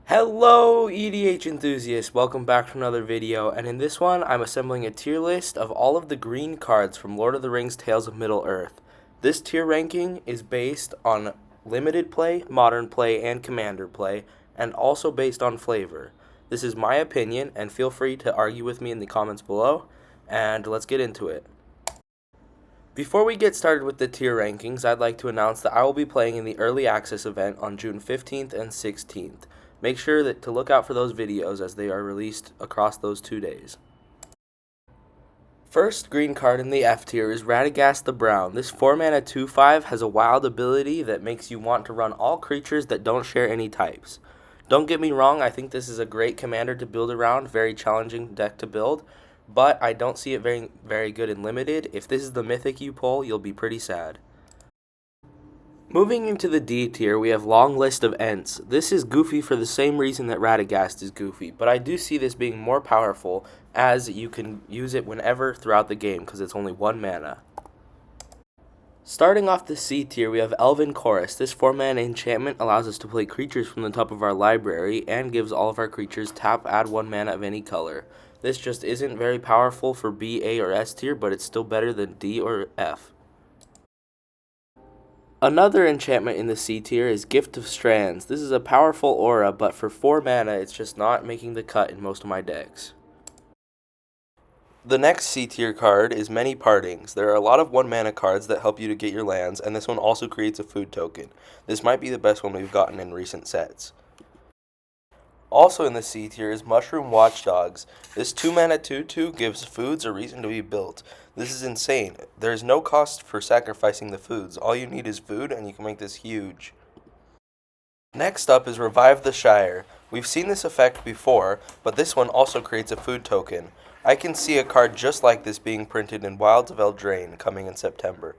Hello EDH enthusiasts, welcome back to another video, and in this one I'm assembling a tier list of all of the green cards from Lord of the Rings Tales of Middle-earth. This tier ranking is based on limited play, modern play, and commander play, and also based on flavor. This is my opinion, and feel free to argue with me in the comments below, and let's get into it. Before we get started with the tier rankings, I'd like to announce that I will be playing in the Early Access event on June 15th and 16th. Make sure to look out for those videos as they are released across those 2 days. First green card in the F tier is Radagast the Brown. This 4-mana 2/5 has a wild ability that makes you want to run all creatures that don't share any types. Don't get me wrong, I think this is a great commander to build around, very challenging deck to build, but I don't see it very good in limited. If this is the mythic you pull, you'll be pretty sad. Moving into the D tier, we have Long List of Ents. This is goofy for the same reason that Radagast is goofy, but I do see this being more powerful as you can use it whenever throughout the game because it's only 1 mana. Starting off the C tier, we have Elven Chorus. This 4-mana enchantment allows us to play creatures from the top of our library and gives all of our creatures tap, add 1 mana of any color. This just isn't very powerful for B, A, or S tier, but it's still better than D or F. Another enchantment in the C tier is Gift of Strands. This is a powerful aura, but for 4 mana, it's just not making the cut in most of my decks. The next C tier card is Many Partings. There are a lot of 1 mana cards that help you to get your lands, and this one also creates a food token. This might be the best one we've gotten in recent sets. Also in the C tier is Mushroom Watchdogs. This 2-mana 2/2 gives foods a reason to be built. This is insane. There is no cost for sacrificing the foods. All you need is food and you can make this huge. Next up is Revive the Shire. We've seen this effect before, but this one also creates a food token. I can see a card just like this being printed in Wilds of Eldraine coming in September.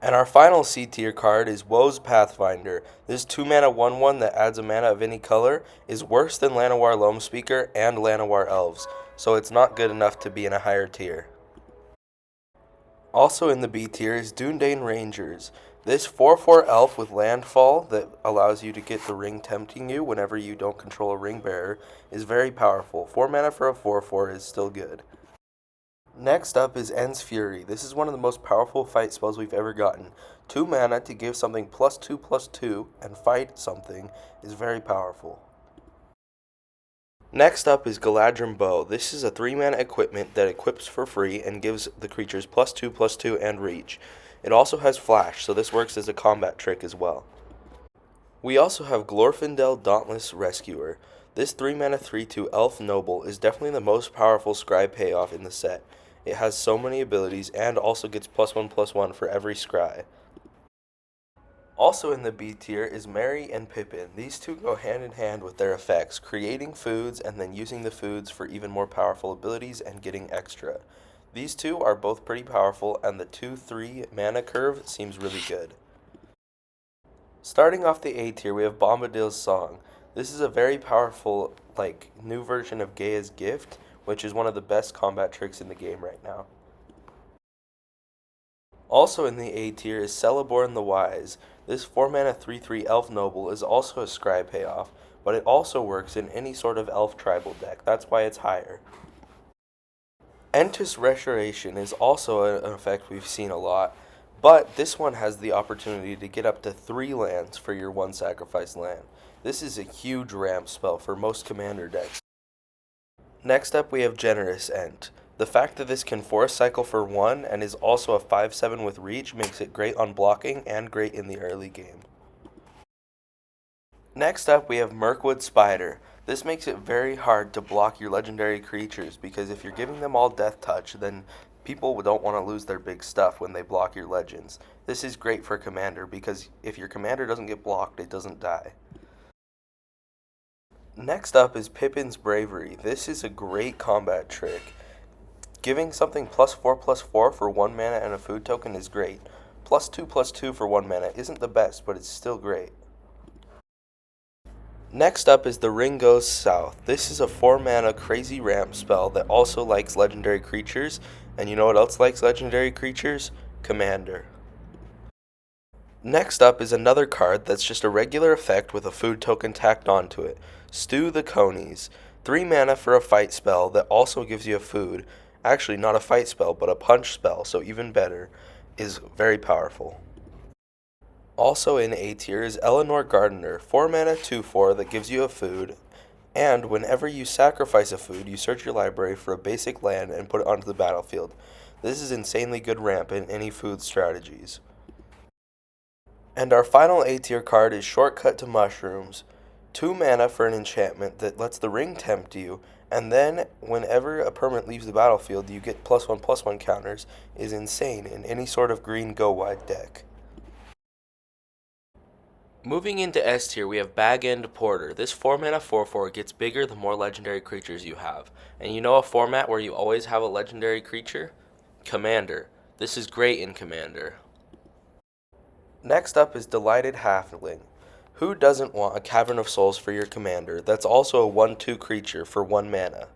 And our final C tier card is Woe's Pathfinder. This 2-mana 1/1 that adds a mana of any color is worse than Llanowar Loamspeaker and Llanowar Elves, so it's not good enough to be in a higher tier. Also in the B tier is Dúnedain Rangers. This 4/4 elf with landfall that allows you to get the ring tempting you whenever you don't control a ring bearer is very powerful. 4 mana for a 4/4 is still good. Next up is End's Fury. This is one of the most powerful fight spells we've ever gotten. 2 mana to give something +2/+2 and fight something is very powerful. Next up is Galadrim Bow. This is a 3-mana equipment that equips for free and gives the creatures +2/+2 and reach. It also has flash, so this works as a combat trick as well. We also have Glorfindel Dauntless Rescuer. This 3-mana 3/2 Elf Noble is definitely the most powerful scry payoff in the set. It has so many abilities and also gets +1/+1 for every scry. Also in the B tier is Merry and Pippin. These two go hand in hand with their effects, creating foods and then using the foods for even more powerful abilities and getting extra. These two are both pretty powerful and the 2/3 mana curve seems really good. Starting off the A tier, we have Bombadil's Song. This is a very powerful, new version of Gaia's Gift, which is one of the best combat tricks in the game right now. Also in the A tier is Celeborn the Wise. This 4-mana 3/3 Elf Noble is also a scry payoff, but it also works in any sort of elf tribal deck. That's why it's higher. Entus Restoration is also an effect we've seen a lot, but this one has the opportunity to get up to 3 lands for your 1 sacrifice land. This is a huge ramp spell for most commander decks. Next up we have Generous Ent. The fact that this can force cycle for 1 and is also a 5/7 with reach makes it great on blocking and great in the early game. Next up we have Mirkwood Spider. This makes it very hard to block your legendary creatures because if you're giving them all Death Touch, then people don't want to lose their big stuff when they block your legends. This is great for commander because if your commander doesn't get blocked, it doesn't die. Next up is Pippin's Bravery. This is a great combat trick. Giving something +4/+4 for 1 mana and a food token is great. +2/+2 for 1 mana isn't the best, but it's still great. Next up is The Ring Goes South. This is a 4-mana crazy ramp spell that also likes legendary creatures, and you know what else likes legendary creatures? Commander. Next up is another card that's just a regular effect with a food token tacked onto it. Stew the Conies. 3 mana for a fight spell that also gives you a food. Actually, not a fight spell, but a punch spell, so even better. Is very powerful. Also in A tier is Eleanor Gardener. 4 mana 2/4 that gives you a food. And whenever you sacrifice a food, you search your library for a basic land and put it onto the battlefield. This is insanely good ramp in any food strategies. And our final A tier card is Shortcut to Mushrooms. 2 mana for an enchantment that lets the ring tempt you, and then whenever a permanent leaves the battlefield, you get +1/+1 counters, is insane in any sort of green go-wide deck. Moving into S tier, we have Bag End Porter. This 4 mana 4/4 gets bigger the more legendary creatures you have. And you know a format where you always have a legendary creature? Commander. This is great in Commander. Next up is Delighted Halfling. Who doesn't want a Cavern of Souls for your commander that's also a 1/2 creature for 1 mana?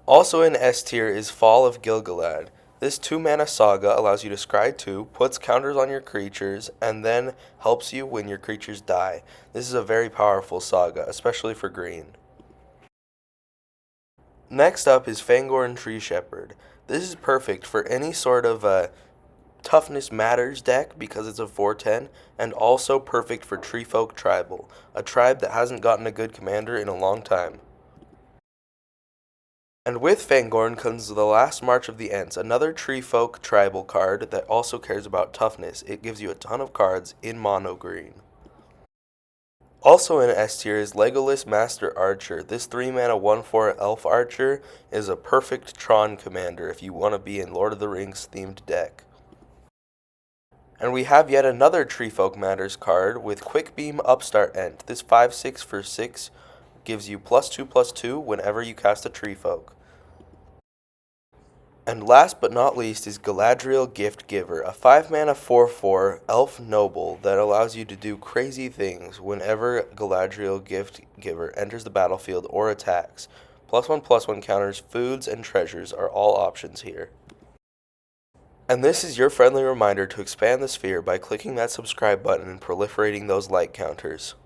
Also in S tier is Fall of Gilgalad. This 2 mana saga allows you to scry 2, puts counters on your creatures, and then helps you when your creatures die. This is a very powerful saga, especially for green. Next up is Fangorn Tree Shepherd. This is perfect for any sort of Toughness Matters deck because it's a 4/10, and also perfect for Treefolk Tribal, a tribe that hasn't gotten a good commander in a long time. And with Fangorn comes the last March of the Ents, another Treefolk Tribal card that also cares about toughness. It gives you a ton of cards in mono green. Also in S tier is Legolas Master Archer. This 3 mana 1/4 Elf Archer is a perfect Tron commander if you want to be in Lord of the Rings themed deck. And we have yet another Treefolk Matters card with Quick Beam Upstart Ent. This 5/6 for 6 gives you +2/+2 whenever you cast a Treefolk. And last but not least is Galadriel Gift Giver, a 5 mana 4/4 Elf Noble that allows you to do crazy things whenever Galadriel Gift Giver enters the battlefield or attacks. +1/+1 counters, foods, and treasures are all options here. And this is your friendly reminder to expand the sphere by clicking that subscribe button and proliferating those like counters.